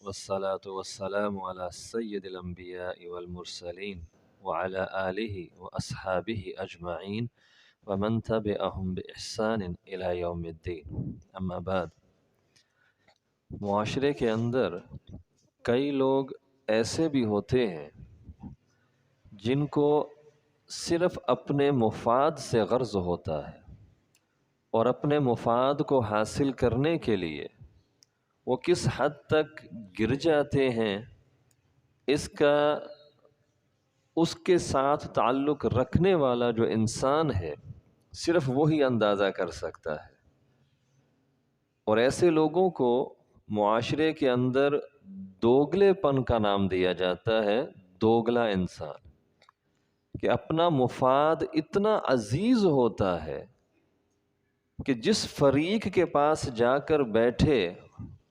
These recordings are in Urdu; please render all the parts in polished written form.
والصلاة والسلام على سيد الأنبياء والمرسلين وعلى آله وأصحابه أجمعين ومن تبعهم بإحسان إلى يوم الدين أما بعد معاشرے کے اندر کئی لوگ ایسے بھی ہوتے ہیں جن کو صرف اپنے مفاد سے غرض ہوتا ہے اور اپنے مفاد کو حاصل کرنے کے لیے وہ کس حد تک گر جاتے ہیں اس کے ساتھ تعلق رکھنے والا جو انسان ہے صرف وہی اندازہ کر سکتا ہے۔ اور ایسے لوگوں کو معاشرے کے اندر دوگلے پن کا نام دیا جاتا ہے، دوگلا انسان، کہ اپنا مفاد اتنا عزیز ہوتا ہے کہ جس فریق کے پاس جا کر بیٹھے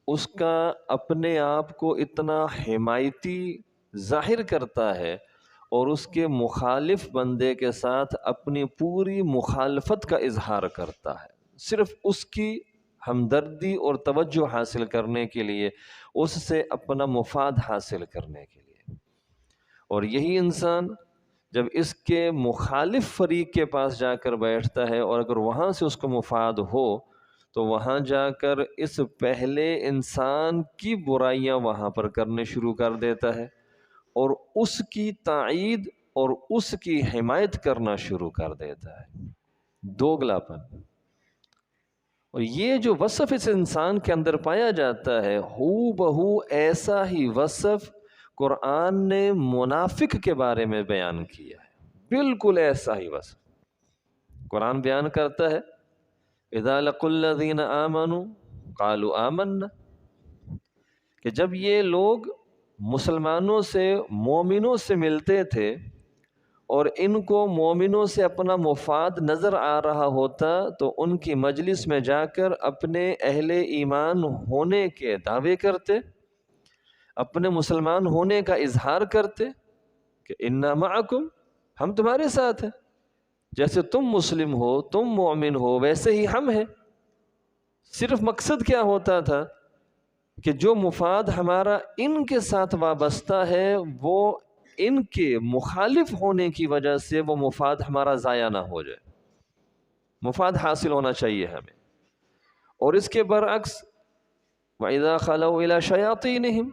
اس کا اپنے آپ کو اتنا حمایتی ظاہر کرتا ہے اور اس کے مخالف بندے کے ساتھ اپنی پوری مخالفت کا اظہار کرتا ہے، صرف اس کی ہمدردی اور توجہ حاصل کرنے کے لیے، اس سے اپنا مفاد حاصل کرنے کے لیے۔ اور یہی انسان جب اس کے مخالف فریق کے پاس جا کر بیٹھتا ہے اور اگر وہاں سے اس کو مفاد ہو تو وہاں جا کر اس پہلے انسان کی برائیاں وہاں پر کرنے شروع کر دیتا ہے اور اس کی تائید اور اس کی حمایت کرنا شروع کر دیتا ہے۔ دوگلا پن، اور یہ جو وصف اس انسان کے اندر پایا جاتا ہے ہو بہو ایسا ہی وصف قرآن نے منافق کے بارے میں بیان کیا ہے، بالکل ایسا ہی وصف قرآن بیان کرتا ہے۔ اذا لقوا الذین آمنوا قالوا آمنا، کہ جب یہ لوگ مسلمانوں سے، مومنوں سے ملتے تھے اور ان کو مومنوں سے اپنا مفاد نظر آ رہا ہوتا تو ان کی مجلس میں جا کر اپنے اہل ایمان ہونے کے دعوے کرتے، اپنے مسلمان ہونے کا اظہار کرتے کہ انا معکم، ہم تمہارے ساتھ ہیں، جیسے تم مسلم ہو، تم مومن ہو، ویسے ہی ہم ہیں۔ صرف مقصد کیا ہوتا تھا کہ جو مفاد ہمارا ان کے ساتھ وابستہ ہے وہ ان کے مخالف ہونے کی وجہ سے وہ مفاد ہمارا ضائع نہ ہو جائے، مفاد حاصل ہونا چاہیے ہمیں۔ اور اس کے برعکس وَإِذَا خَلَوْا إِلَى شَيَاطِينِهِمْ،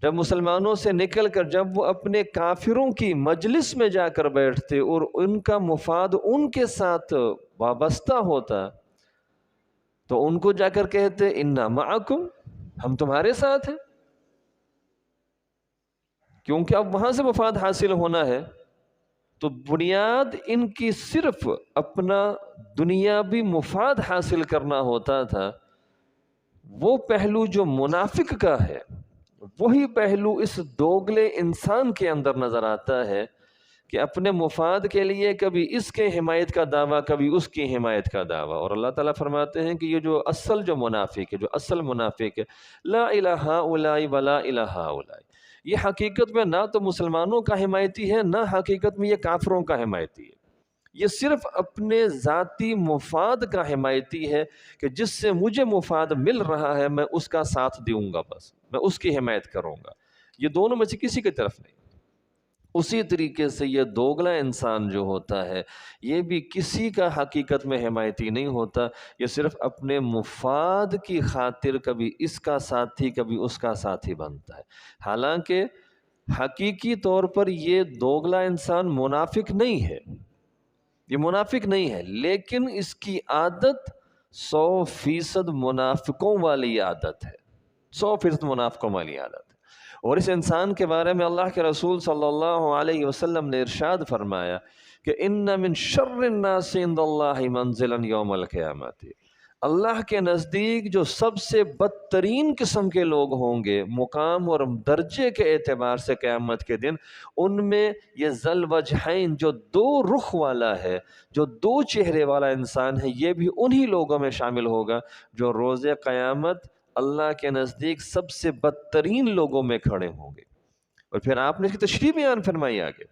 جب مسلمانوں سے نکل کر جب وہ اپنے کافروں کی مجلس میں جا کر بیٹھتے اور ان کا مفاد ان کے ساتھ وابستہ ہوتا تو ان کو جا کر کہتے انا معکم، ہم تمہارے ساتھ ہیں، کیونکہ اب وہاں سے مفاد حاصل ہونا ہے۔ تو بنیاد ان کی صرف اپنا دنیاوی مفاد حاصل کرنا ہوتا تھا، وہ پہلو جو منافق کا ہے وہی پہلو اس دوگلے انسان کے اندر نظر آتا ہے کہ اپنے مفاد کے لیے کبھی اس کے حمایت کا دعویٰ، کبھی اس کی حمایت کا دعویٰ۔ اور اللہ تعالیٰ فرماتے ہیں کہ یہ جو منافق ہے، جو اصل منافق ہے، لا الہ ہؤلاء ولا الہ ہؤلاء، یہ حقیقت میں نہ تو مسلمانوں کا حمایتی ہے، نہ حقیقت میں یہ کافروں کا حمایتی ہے، یہ صرف اپنے ذاتی مفاد کا حمایتی ہے کہ جس سے مجھے مفاد مل رہا ہے میں اس کا ساتھ دوں گا، بس میں اس کی حمایت کروں گا، یہ دونوں میں سے کسی کی طرف نہیں۔ اسی طریقے سے یہ دوگلا انسان جو ہوتا ہے یہ بھی کسی کا حقیقت میں حمایتی نہیں ہوتا، یہ صرف اپنے مفاد کی خاطر کبھی اس کا ساتھی کبھی اس کا ساتھی بنتا ہے، حالانکہ حقیقی طور پر یہ دوگلا انسان منافق نہیں ہے، یہ منافق نہیں ہے، لیکن اس کی عادت 100% منافقوں والی عادت ہے، 100% منافقوں والی عادت ہے۔ اور اس انسان کے بارے میں اللہ کے رسول صلی اللہ علیہ وسلم نے ارشاد فرمایا کہ ان من شر الناس عند اللہ منزلا یوم القیامت، اللہ کے نزدیک جو سب سے بدترین قسم کے لوگ ہوں گے مقام اور درجے کے اعتبار سے قیامت کے دن، ان میں یہ ذل وجہین جو دو رخ والا ہے، جو دو چہرے والا انسان ہے، یہ بھی انہی لوگوں میں شامل ہوگا جو روز قیامت اللہ کے نزدیک سب سے بدترین لوگوں میں کھڑے ہوں گے۔ اور پھر آپ نے اس کی تشریح بیان فرمائی آگے،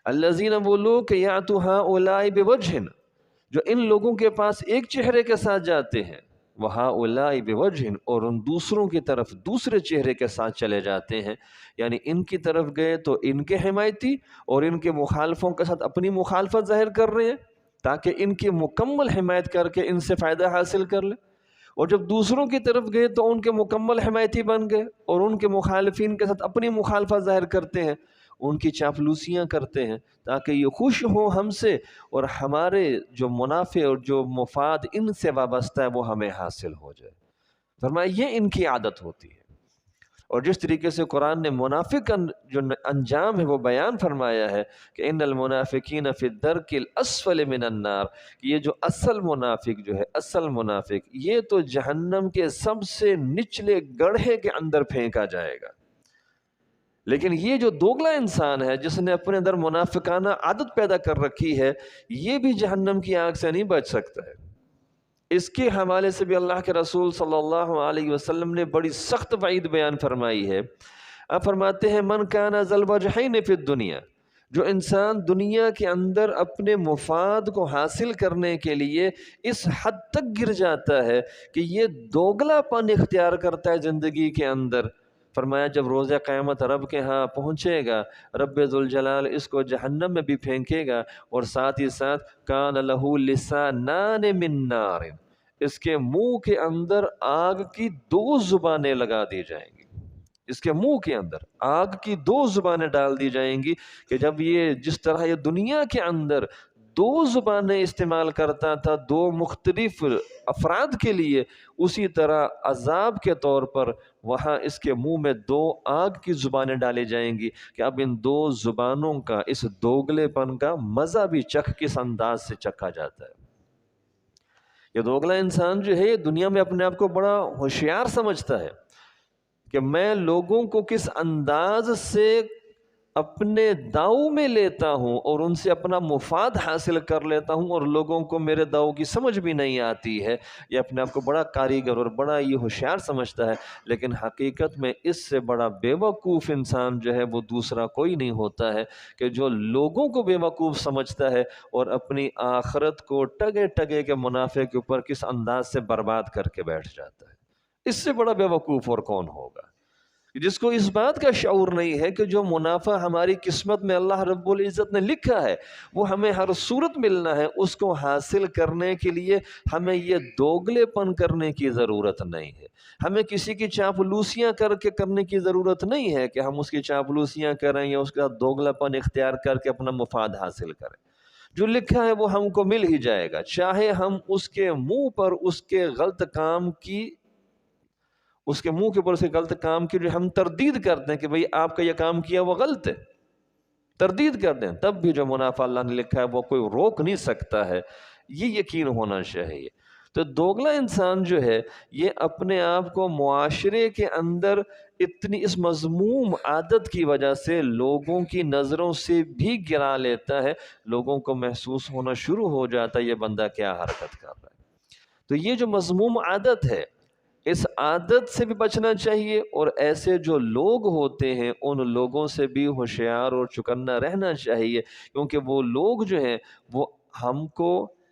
الذین، وہ لوگ کہ یأتوا ہؤلاء بوجہ، جو ان لوگوں کے پاس ایک چہرے کے ساتھ جاتے ہیں، وَهَؤُلَاءِ بِوَجْهٍ، اور ان دوسروں کی طرف دوسرے چہرے کے ساتھ چلے جاتے ہیں، یعنی ان کی طرف گئے تو ان کے حمایتی اور ان کے مخالفوں کے ساتھ اپنی مخالفت ظاہر کر رہے ہیں تاکہ ان کی مکمل حمایت کر کے ان سے فائدہ حاصل کر لیں، اور جب دوسروں کی طرف گئے تو ان کے مکمل حمایتی بن گئے اور ان کے مخالفین کے ساتھ اپنی مخالفت ظاہر کرتے ہیں، ان کی چاپلوسیاں کرتے ہیں تاکہ یہ خوش ہوں ہم سے اور ہمارے جو منافع اور جو مفاد ان سے وابستہ ہے وہ ہمیں حاصل ہو جائے۔ فرمایا یہ ان کی عادت ہوتی ہے۔ اور جس طریقے سے قرآن نے منافق کا جو انجام ہے وہ بیان فرمایا ہے کہ ان المنافقین فی الدرک الاسفل من النار، کہ یہ جو اصل منافق جو ہے، اصل منافق یہ تو جہنم کے سب سے نچلے گڑھے کے اندر پھینکا جائے گا، لیکن یہ جو دوگلا انسان ہے جس نے اپنے اندر منافقانہ عادت پیدا کر رکھی ہے، یہ بھی جہنم کی آگ سے نہیں بچ سکتا ہے۔ اس کے حوالے سے بھی اللہ کے رسول صلی اللہ علیہ وسلم نے بڑی سخت وعید بیان فرمائی ہے۔ آپ فرماتے ہیں من کان ذا الوجہین فی الدنیا، جو انسان دنیا کے اندر اپنے مفاد کو حاصل کرنے کے لیے اس حد تک گر جاتا ہے کہ یہ دوگلا پن اختیار کرتا ہے زندگی کے اندر، فرمایا جب روز قیامت رب کے ہاں پہنچے گا، رب ذوالجلال اس کو جہنم میں بھی پھینکے گا، اور ساتھ ہی ساتھ کان لہ لسانان من نار، اس کے منہ کے اندر آگ کی 2 زبانیں لگا دی جائیں گی، اس کے منہ کے اندر آگ کی 2 زبانیں ڈال دی جائیں گی کہ جب یہ جس طرح یہ دنیا کے اندر 2 زبانیں استعمال کرتا تھا 2 مختلف افراد کے لیے، اسی طرح عذاب کے طور پر وہاں اس کے منہ میں 2 آگ کی زبانیں ڈالی جائیں گی کہ اب ان 2 زبانوں کا اس دوگلے پن کا مزہ بھی چکھ کس انداز سے چکھا جاتا ہے۔ یہ دوگلا انسان جو ہے یہ دنیا میں اپنے آپ کو بڑا ہوشیار سمجھتا ہے کہ میں لوگوں کو کس انداز سے اپنے داؤ میں لیتا ہوں اور ان سے اپنا مفاد حاصل کر لیتا ہوں، اور لوگوں کو میرے داؤ کی سمجھ بھی نہیں آتی ہے۔ یہ اپنے آپ کو بڑا کاریگر اور بڑا یہ ہوشیار سمجھتا ہے، لیکن حقیقت میں اس سے بڑا بے وقوف انسان جو ہے وہ دوسرا کوئی نہیں ہوتا ہے کہ جو لوگوں کو بے وقوف سمجھتا ہے اور اپنی آخرت کو ٹگے ٹگے کے منافع کے اوپر کس انداز سے برباد کر کے بیٹھ جاتا ہے۔ اس سے بڑا بے وقوف اور کون ہوگا، جس کو اس بات کا شعور نہیں ہے کہ جو منافع ہماری قسمت میں اللہ رب العزت نے لکھا ہے وہ ہمیں ہر صورت ملنا ہے، اس کو حاصل کرنے کے لیے ہمیں یہ دوگلے پن کرنے کی ضرورت نہیں ہے، ہمیں کسی کی چاپلوسیاں کر کے کرنے کی ضرورت نہیں ہے کہ ہم اس کی چاپلوسیاں کریں یا اس کا دوگلا پن اختیار کر کے اپنا مفاد حاصل کریں۔ جو لکھا ہے وہ ہم کو مل ہی جائے گا، چاہے ہم اس کے منہ پر اس کے غلط کام کی، اس کے منہ کے اوپر سے غلط کام کی جو ہم تردید کرتے ہیں کہ بھئی آپ کا یہ کام کیا وہ غلط ہے، تردید کرتے ہیں، تب بھی جو منافع اللہ نے لکھا ہے وہ کوئی روک نہیں سکتا ہے، یہ یقین ہونا چاہیے۔ تو دوگلا انسان جو ہے یہ اپنے آپ کو معاشرے کے اندر اتنی اس مذموم عادت کی وجہ سے لوگوں کی نظروں سے بھی گرا لیتا ہے، لوگوں کو محسوس ہونا شروع ہو جاتا ہے یہ بندہ کیا حرکت کر رہا ہے۔ تو یہ جو مذموم عادت ہے اس عادت سے بھی بچنا چاہیے، اور ایسے جو لوگ ہوتے ہیں ان لوگوں سے بھی ہوشیار اور چکنا رہنا چاہیے، کیونکہ وہ لوگ جو ہیں وہ ہم کو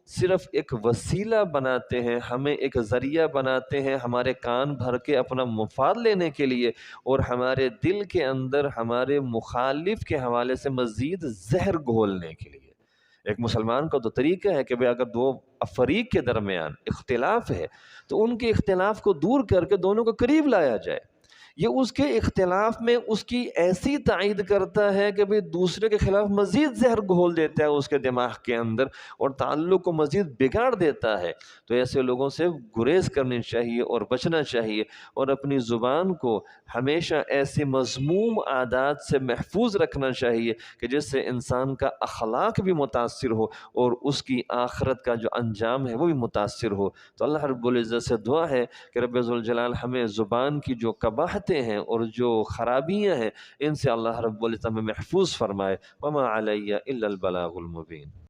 صرف ایک وسیلہ بناتے ہیں، ہمیں ایک ذریعہ بناتے ہیں ہمارے کان بھر کے اپنا مفاد لینے کے لیے، اور ہمارے دل کے اندر ہمارے مخالف کے حوالے سے مزید زہر گھولنے کے لیے۔ ایک مسلمان کا تو طریقہ ہے کہ اگر 2 فریق کے درمیان اختلاف ہے تو ان کے اختلاف کو دور کر کے دونوں کو قریب لایا جائے، یہ اس کے اختلاف میں اس کی ایسی تائید کرتا ہے کہ بھئی دوسرے کے خلاف مزید زہر گھول دیتا ہے اس کے دماغ کے اندر اور تعلق کو مزید بگاڑ دیتا ہے۔ تو ایسے لوگوں سے گریز کرنی چاہیے اور بچنا چاہیے، اور اپنی زبان کو ہمیشہ ایسی مذموم عادات سے محفوظ رکھنا چاہیے کہ جس سے انسان کا اخلاق بھی متاثر ہو اور اس کی آخرت کا جو انجام ہے وہ بھی متاثر ہو۔ تو اللہ رب العزت سے دعا ہے کہ رب ذوالجلال ہمیں زبان کی جو قباحتیں ہیں اور جو خرابیاں ہیں ان سے اللہ رب العزت ہمیں محفوظ فرمائے۔ وما علی الا البلاغ المبین۔